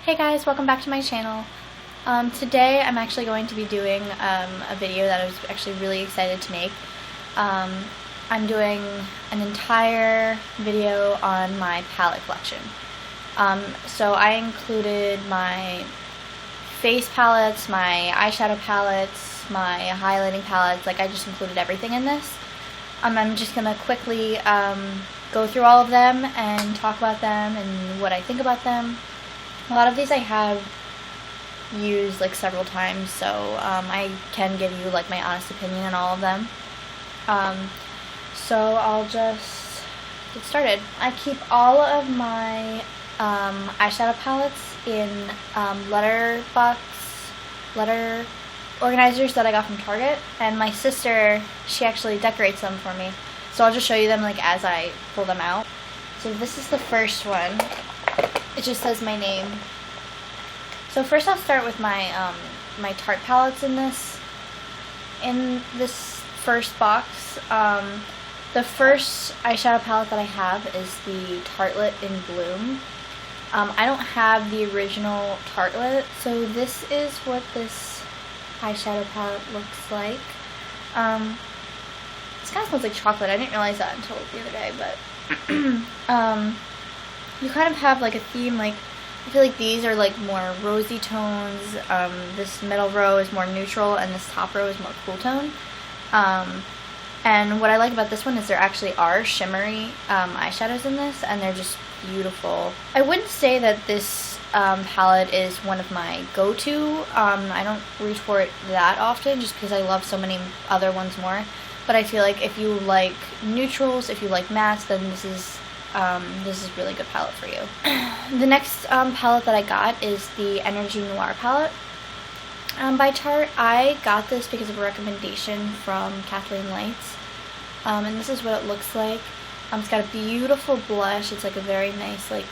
Hey guys, welcome back to my channel. Today I'm actually going to be doing a video that I was actually really excited to make. I'm doing an entire video on my palette collection. So I included my face palettes, my eyeshadow palettes, my highlighting palettes, like I just included everything in this. I'm just going to quickly go through all of them and talk about them and what I think about them. A lot of these I have used like several times, so I can give you like my honest opinion on all of them. So I'll just get started. I keep all of my eyeshadow palettes in letter organizers that I got from Target, and my sister, she actually decorates them for me. So I'll just show you them like as I pull them out. So this is the first one. It just says my name. So first I'll start with my my Tarte palettes in this first box. The first eyeshadow palette that I have is the Tartelette in Bloom. I don't have the original Tartelette, so this is what this eyeshadow palette looks like. This kind of smells like chocolate. I didn't realize that until the other day, but you kind of have like a theme, like I feel like these are like more rosy tones, this middle row is more neutral, and this top row is more cool tone. And what I like about this one is there actually are shimmery eyeshadows in this, and they're just beautiful. I wouldn't say that this palette is one of my go-to. I don't reach for it that often just because I love so many other ones more. But I feel like if you like neutrals, if you like mattes, then this is a really good palette for you. The next palette that I got is the Energy Noir palette by Tarte. I got this because of a recommendation from Kathleen Lights, and this is what it looks like. It's got a beautiful blush. It's like a very nice like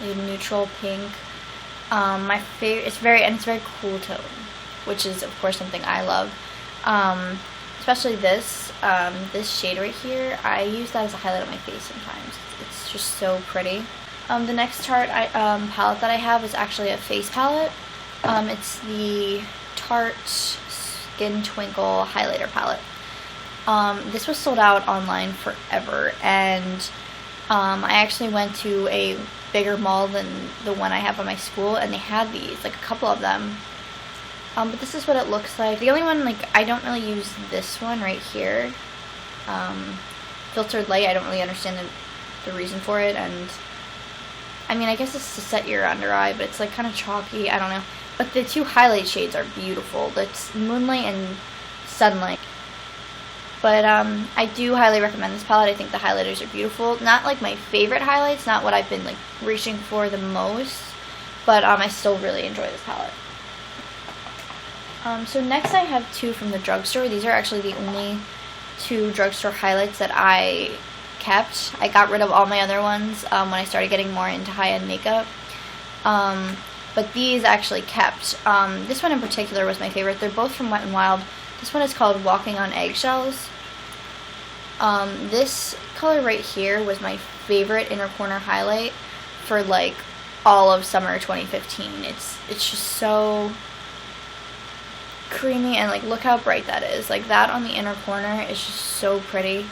neutral pink. My favorite. It's very cool tone, which is of course something I love. Especially this shade right here. I use that as a highlight on my face sometimes. It's just so pretty. The next Tarte palette that I have is actually a face palette. It's the Tarte Skin Twinkle highlighter palette. This was sold out online forever, and I actually went to a bigger mall than the one I have at my school, and they had these, like a couple of them. But this is what it looks like. The only one, like, I don't really use this one right here. Filtered Light, I don't really understand the reason for it, and I mean, I guess it's to set your under eye, but it's like kind of chalky, I don't know. But the two highlight shades are beautiful. That's Moonlight and Sunlight. But I do highly recommend this palette. I think the highlighters are beautiful. Not like my favorite highlights, not what I've been like reaching for the most, but I still really enjoy this palette. So next I have two from the drugstore. These are actually the only two drugstore highlights that I kept. I got rid of all my other ones when I started getting more into high-end makeup. But these actually kept. This one in particular was my favorite. They're both from Wet n Wild. This one is called Walking on Eggshells. This color right here was my favorite inner corner highlight for like all of summer 2015. It's just so creamy, and like look how bright that is. Like that on the inner corner is just so pretty.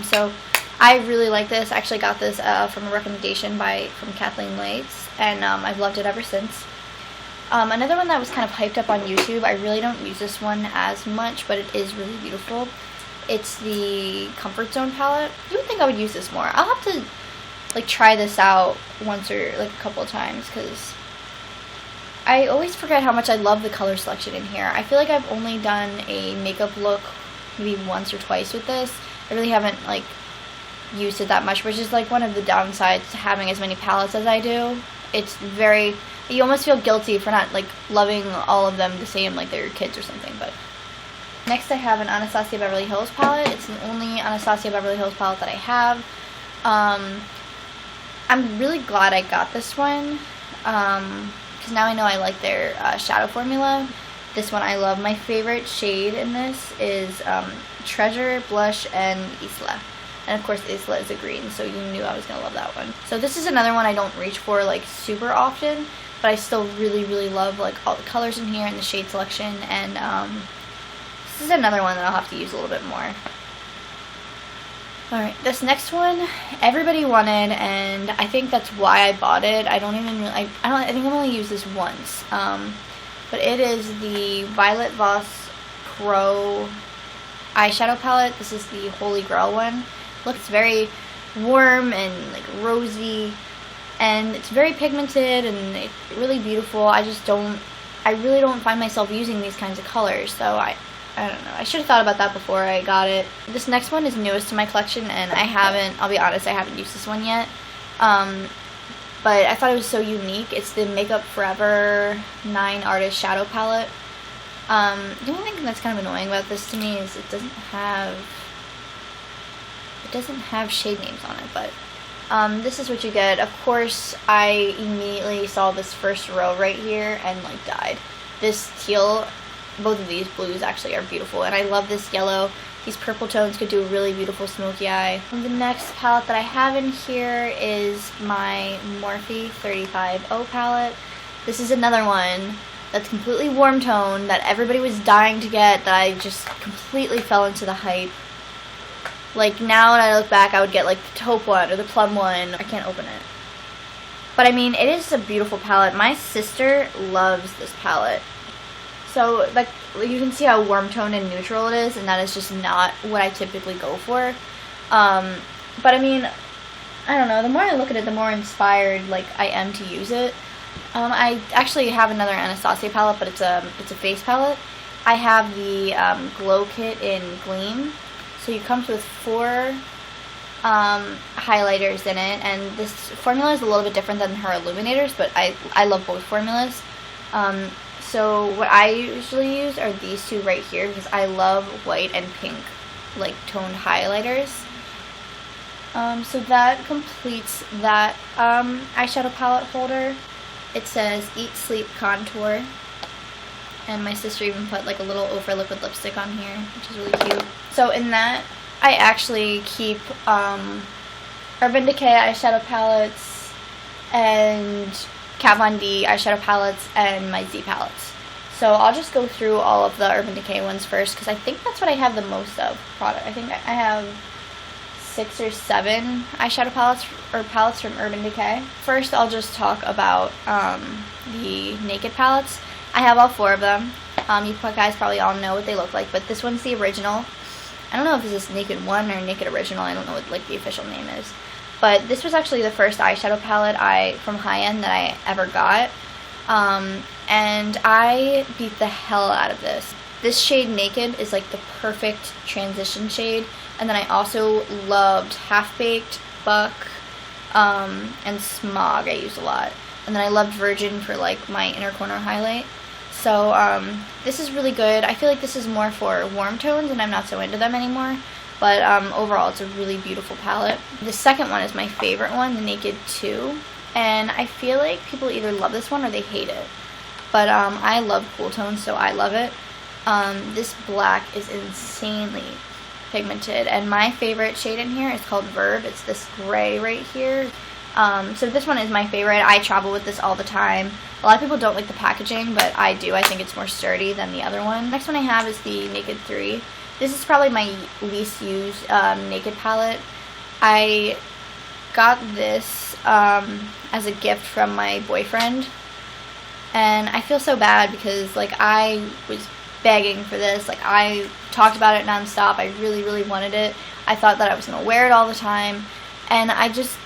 So I really like this. I actually got this from a recommendation from Kathleen Lights, and I've loved it ever since. Another one that was kind of hyped up on YouTube, I really don't use this one as much, but it is really beautiful. It's the Comfort Zone palette. You would think I would use this more. I'll have to like try this out once or like a couple of times, because I always forget how much I love the color selection in here. I feel like I've only done a makeup look maybe once or twice with this. I really haven't like used it that much, which is like one of the downsides to having as many palettes as I do. It's very, you almost feel guilty for not like loving all of them the same, like they're your kids or something. But next I have an Anastasia Beverly Hills palette. It's the only Anastasia Beverly Hills palette that I have. I'm really glad I got this one, because now I know I like their shadow formula. This one I love. My favorite shade in this is Treasure, Blush, and Isla. And of course Isla is a green, so you knew I was going to love that one. So this is another one I don't reach for like super often, but I still really, really love like all the colors in here and the shade selection. And this is another one that I'll have to use a little bit more. Alright, this next one everybody wanted, and I think that's why I bought it. I think I've only used this once. But it is the Violet Voss Pro eyeshadow palette. This is the Holy Grail one. Look, it's very warm and like rosy, and it's very pigmented and it's really beautiful. I really don't find myself using these kinds of colors, so I don't know. I should have thought about that before I got it. This next one is newest to my collection, and I'll be honest, I haven't used this one yet. But I thought it was so unique. It's the Makeup Forever 9 Artist Shadow Palette. The only thing that's kind of annoying about this to me is it doesn't have shade names on it, but this is what you get. Of course, I immediately saw this first row right here and like died. This teal, both of these blues actually are beautiful, and I love this yellow. These purple tones could do a really beautiful smoky eye. And the next palette that I have in here is my Morphe 35O palette. This is another one that's completely warm tone that everybody was dying to get, that I just completely fell into the hype. Like, now when I look back, I would get like the taupe one or the plum one. I can't open it. But I mean, it is a beautiful palette. My sister loves this palette. So, like, you can see how warm toned and neutral it is, and that is just not what I typically go for. But I mean, I don't know, the more I look at it, the more inspired, like, I am to use it. I actually have another Anastasia palette, but it's a face palette. I have the Glow Kit in Gleam. So it comes with 4 highlighters in it, and this formula is a little bit different than her illuminators, but I love both formulas. So what I usually use are these two right here, because I love white and pink like toned highlighters. So that completes that eyeshadow palette holder. It says Eat Sleep Contour, and my sister even put like a little over liquid lipstick on here, which is really cute. So in that, I actually keep Urban Decay eyeshadow palettes and Kat Von D eyeshadow palettes and my Z palettes. So I'll just go through all of the Urban Decay ones first, because I think that's what I have the most of product. I think I have 6 or 7 eyeshadow palettes from Urban Decay. First, I'll just talk about the Naked palettes. I have all 4 of them. You guys probably all know what they look like, but this one's the original. I don't know if this is Naked 1 or Naked Original. I don't know what like the official name is. But this was actually the first eyeshadow palette from high-end that I ever got. And I beat the hell out of this. This shade Naked is like the perfect transition shade. And then I also loved Half Baked, Buck, and Smog I used a lot. And then I loved Virgin for like my inner corner highlight. So this is really good. I feel like this is more for warm tones, and I'm not so into them anymore. But overall, it's a really beautiful palette. The second one is my favorite one, the Naked 2. And I feel like people either love this one or they hate it. But I love cool tones, so I love it. This black is insanely pigmented. And my favorite shade in here is called Verb. It's this gray right here. So this one is my favorite. I travel with this all the time. A lot of people don't like the packaging, but I do. I think it's more sturdy than the other one. Next one I have is the Naked 3. This is probably my least used Naked palette. I got this as a gift from my boyfriend, and I feel so bad because like I was begging for this. Like I talked about it nonstop. I really, really wanted it. I thought that I was gonna wear it all the time, and I just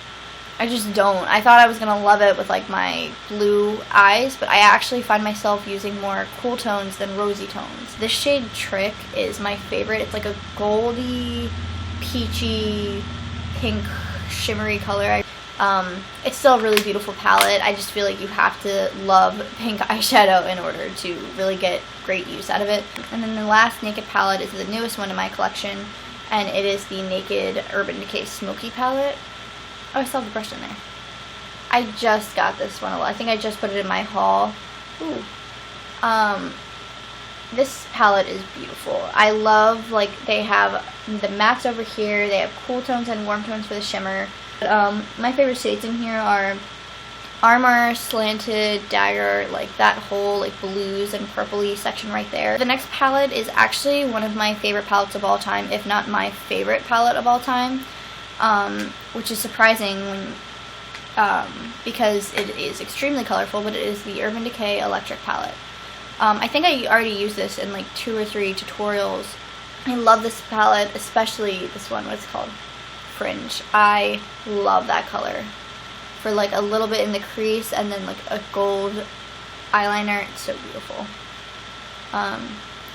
don't. I thought I was gonna love it with like my blue eyes, but I actually find myself using more cool tones than rosy tones. This shade Trick is my favorite. It's like a goldy, peachy, pink, shimmery color. It's still a really beautiful palette. I just feel like you have to love pink eyeshadow in order to really get great use out of it. And then the last Naked palette is the newest one in my collection, and it is the Naked Urban Decay Smoky palette. Oh, I still have the brush in there. I just got this one. I think I just put it in my haul. Ooh. This palette is beautiful. I love, like, they have the mattes over here. They have cool tones and warm tones for the shimmer. My favorite shades in here are Armor, Slanted, Dagger, like that whole like blues and purpley section right there. The next palette is actually one of my favorite palettes of all time, if not my favorite palette of all time, which is surprising when, because it is extremely colorful, but it is the Urban Decay Electric palette. I think I already used this in like 2 or 3 tutorials. I love this palette, especially this one, what's called Fringe. I love that color. For like a little bit in the crease and then like a gold eyeliner. It's so beautiful. I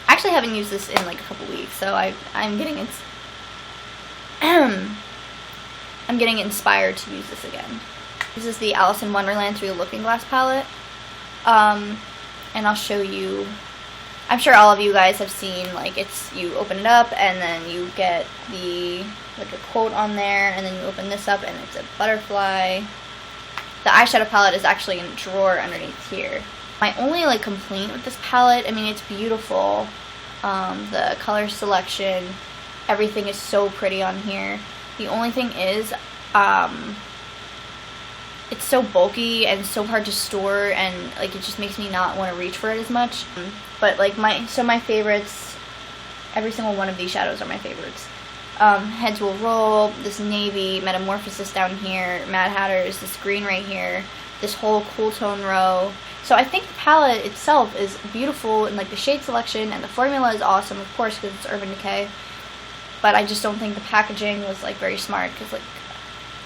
actually haven't used this in like a couple weeks, so I'm getting I'm getting inspired to use this again. This is the Alice in Wonderland Through the Looking Glass palette. And I'll show you. I'm sure all of you guys have seen, like, it's, you open it up and then you get the, like, a quote on there, and then you open this up and it's a butterfly. The eyeshadow palette is actually in a drawer underneath here. My only, like, complaint with this palette, I mean, it's beautiful. The color selection, everything is so pretty on here. The only thing is, it's so bulky and so hard to store, and like it just makes me not want to reach for it as much. But like my favorites, every single one of these shadows are my favorites. Heads Will Roll, this navy, Metamorphosis down here, Mad Hatters, this green right here, this whole cool tone row. So I think the palette itself is beautiful, and like the shade selection and the formula is awesome, of course, because it's Urban Decay. But I just don't think the packaging was like very smart, because like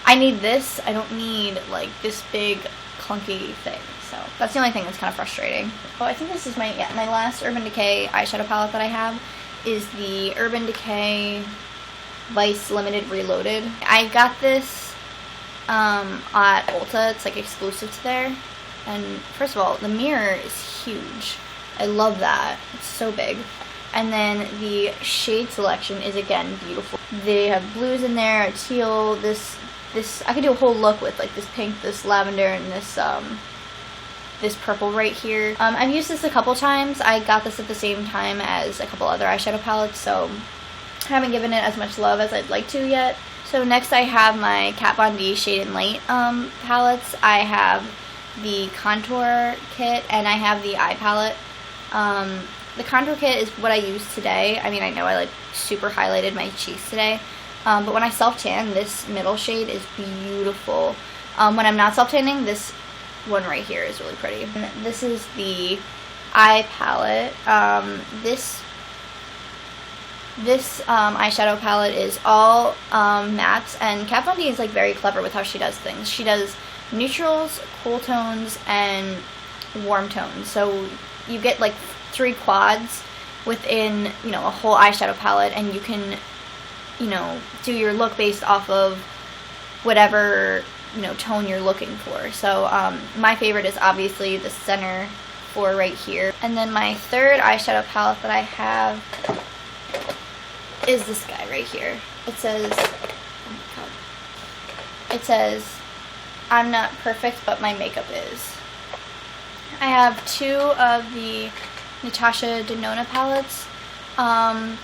I need this, I don't need like this big clunky thing. So that's the only thing that's kind of frustrating. Oh, I think this is my last Urban Decay eyeshadow palette that I have is the Urban Decay Vice Limited Reloaded. I got this at Ulta. It's like exclusive to there. And first of all, the mirror is huge. I love that. It's so big. And then the shade selection is again beautiful. They have blues in there, teal, this I could do a whole look with like this pink, this lavender, and this purple right here. I've used this a couple times. I got this at the same time as a couple other eyeshadow palettes, so I haven't given it as much love as I'd like to yet. So next I have my Kat Von D Shade and Light palettes. I have the contour kit and I have the eye palette. The contour kit is what I used today. I mean, I know I like super highlighted my cheeks today. But when I self-tan, this middle shade is beautiful. When I'm not self-tanning, this one right here is really pretty. And this is the eye palette. This eyeshadow palette is all mattes, and Kat Von D is like very clever with how she does things. She does neutrals, cool tones, and warm tones. So you get like 3 quads within, you know, a whole eyeshadow palette, and you can, you know, do your look based off of whatever, you know, tone you're looking for. So my favorite is obviously the center 4 right here. And then my third eyeshadow palette that I have is this guy right here. It says, oh my god, it says, I'm not perfect, but my makeup is. I have 2 of the Natasha Denona palettes. And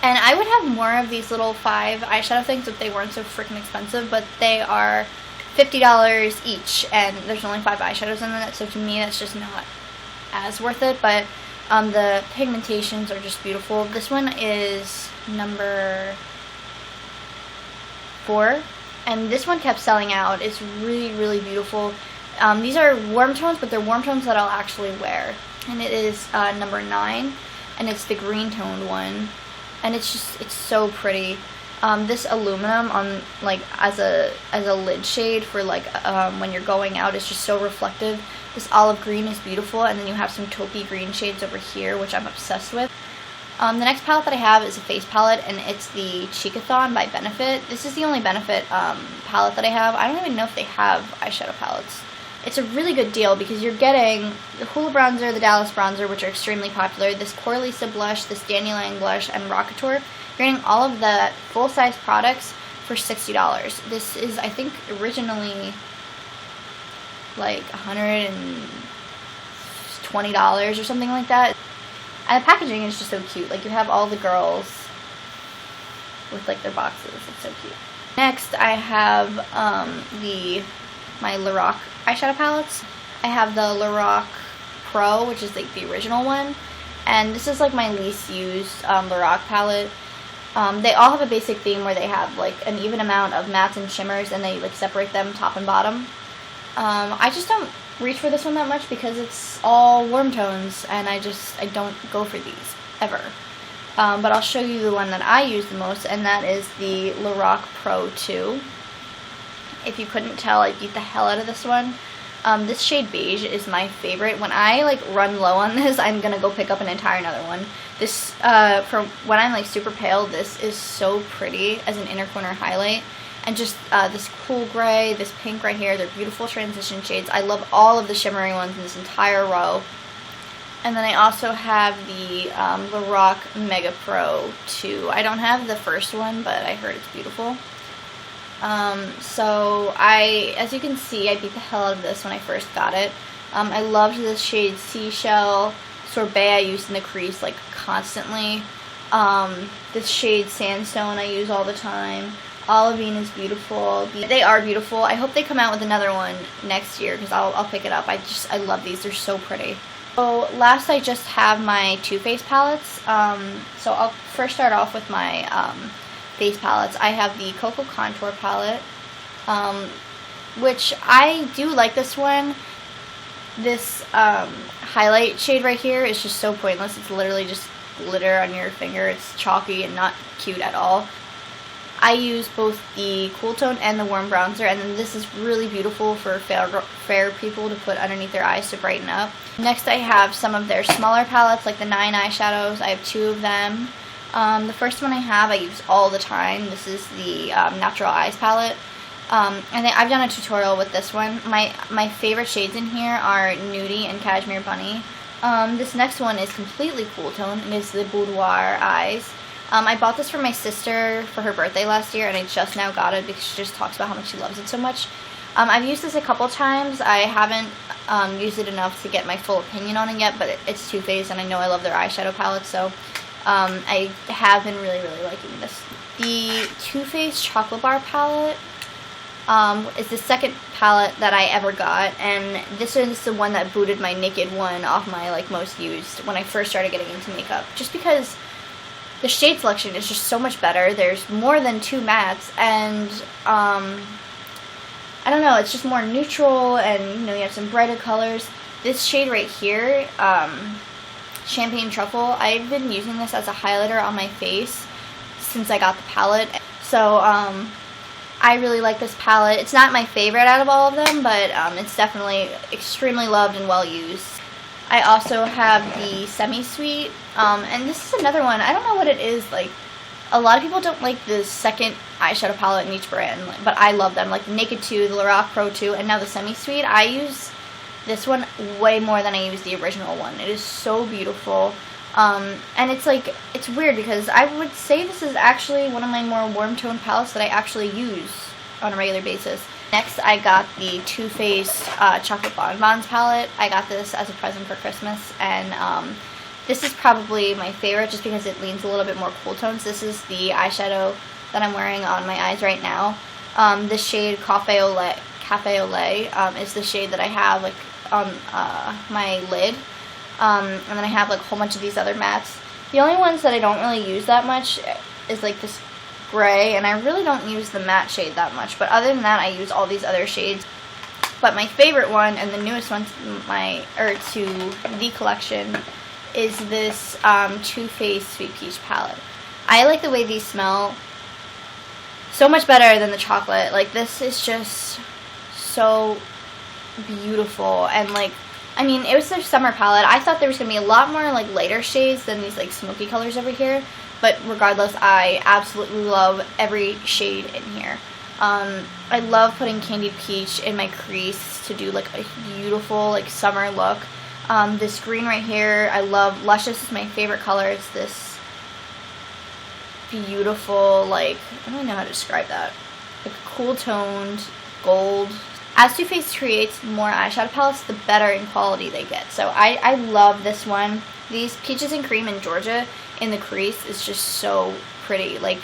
I would have more of these little 5 eyeshadow things if they weren't so freaking expensive, but they are $50 each, and there's only 5 eyeshadows in that, so to me that's just not as worth it. But the pigmentations are just beautiful. This one is number 4, and this one kept selling out. It's really, really beautiful. These are warm tones, but they're warm tones that I'll actually wear. And it is number 9, and it's the green toned one. And it's so pretty. This aluminum on like as a lid shade for like when you're going out is just so reflective. This olive green is beautiful, and then you have some taupey green shades over here, which I'm obsessed with. The next palette that I have is a face palette, and it's the Cheekathon by Benefit. This is the only Benefit palette that I have. I don't even know if they have eyeshadow palettes. It's a really good deal because you're getting the Hoola Bronzer, the Dallas Bronzer, which are extremely popular, this Coralisa blush, this Dandelion blush, and Rockateur. You're getting all of the full-size products for $60. This is, I think, originally like $120 or something like that. And the packaging is just so cute. Like, you have all the girls with, like, their boxes. It's so cute. Next, I have my Lorac eyeshadow palettes. I have the Lorac Pro, which is, like, the original one. And this is, like, my least used Lorac palette. They all have a basic theme where they have, like, an even amount of mattes and shimmers, and they, like, separate them top and bottom. I just don't reach for this one that much because it's all warm tones, and I don't go for these, ever. But I'll show you the one that I use the most, and that is the Lorac Pro 2. If you couldn't tell, I beat the hell out of this one. This shade Beige is my favorite. When I, like, run low on this, I'm gonna go pick up an entire another one. This, for when I'm, like, super pale, this is so pretty as an inner corner highlight. And just this cool gray, this pink right here, they're beautiful transition shades. I love all of the shimmery ones in this entire row. And then I also have the Lorac Mega Pro 2. I don't have the first one, but I heard it's beautiful. So as you can see, I beat the hell out of this when I first got it. I loved this shade Seashell. Sorbet I used in the crease, like, constantly. This shade Sandstone I use all the time. Olivine is beautiful. They are beautiful. I hope they come out with another one next year because I'll pick it up. I love these. They're so pretty. So last, I just have my Too Faced palettes. So I'll first start off with my face palettes. I have the Cocoa Contour palette, which I do like this one. This highlight shade right here is just so pointless. It's literally just glitter on your finger. It's chalky and not cute at all. I use both the cool tone and the warm bronzer, and then this is really beautiful for fair people to put underneath their eyes to brighten up. Next, I have some of their smaller palettes, like the 9 eyeshadows. I have 2 of them. The first one I use all the time. This is the Natural Eyes palette. And I've done a tutorial with this one. My favorite shades in here are Nudie and Cashmere Bunny. This next one is completely cool tone. It is the Boudoir Eyes. I bought this for my sister for her birthday last year, and I just now got it because she just talks about how much she loves it so much. I've used this a couple times. I haven't used it enough to get my full opinion on it yet, but it's Too Faced, and I know I love their eyeshadow palette, so I have been really, really liking this. The Too Faced Chocolate Bar palette is the second palette that I ever got, and this is the one that booted my Naked one off my, like, most used when I first started getting into makeup, just because the shade selection is just so much better. There's more than 2 mattes, and I don't know, it's just more neutral, and, you know, you have some brighter colors. This shade right here, Champagne Truffle, I've been using this as a highlighter on my face since I got the palette. So I really like this palette. It's not my favorite out of all of them, but it's definitely extremely loved and well used. I also have the Semi-Sweet, and this is another one. I don't know what it is, like, a lot of people don't like the second eyeshadow palette in each brand, but I love them, like the Naked 2, the Lorac Pro 2, and now the Semi-Sweet. I use this one way more than I use the original one. It is so beautiful, and it's like, it's weird because I would say this is actually one of my more warm tone palettes that I actually use on a regular basis. Next, I got the Too Faced Chocolate Bonbons palette. I got this as a present for Christmas, and this is probably my favorite just because it leans a little bit more cool tones. This is the eyeshadow that I'm wearing on my eyes right now. This shade Cafe au Lait is the shade that I have, like, on my lid. And then I have, like, a whole bunch of these other mattes. The only ones that I don't really use that much is, like, this gray, and I really don't use the matte shade that much, but other than that, I use all these other shades. But my favorite one, and the newest one to the collection, is this Too Faced Sweet Peach palette. I like the way these smell so much better than the chocolate. Like, this is just so beautiful, and, like, I mean, it was their summer palette. I thought there was going to be a lot more, like, lighter shades than these, like, smoky colors over here. But regardless, I absolutely love every shade in here. I love putting Candied Peach in my crease to do, like, a beautiful, like, summer look. This green right here, I love. Luscious is my favorite color. It's this beautiful, like, I don't even know how to describe that. Like, cool toned gold. As Too Faced creates more eyeshadow palettes, the better in quality they get. So I love this one. These Peaches and Cream in Georgia in the crease is just so pretty. Like,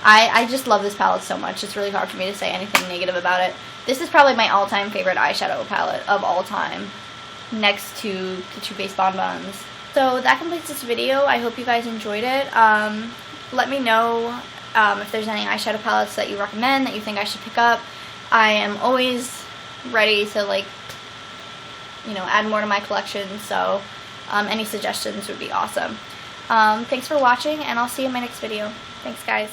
I just love this palette so much. It's really hard for me to say anything negative about it. This is probably my all-time favorite eyeshadow palette of all time, next to the Too Faced Bonbons. So that completes this video. I hope you guys enjoyed it. Let me know if there's any eyeshadow palettes that you recommend that you think I should pick up. I am always ready to, like, you know, add more to my collection, so any suggestions would be awesome. Thanks for watching, and I'll see you in my next video. Thanks, guys.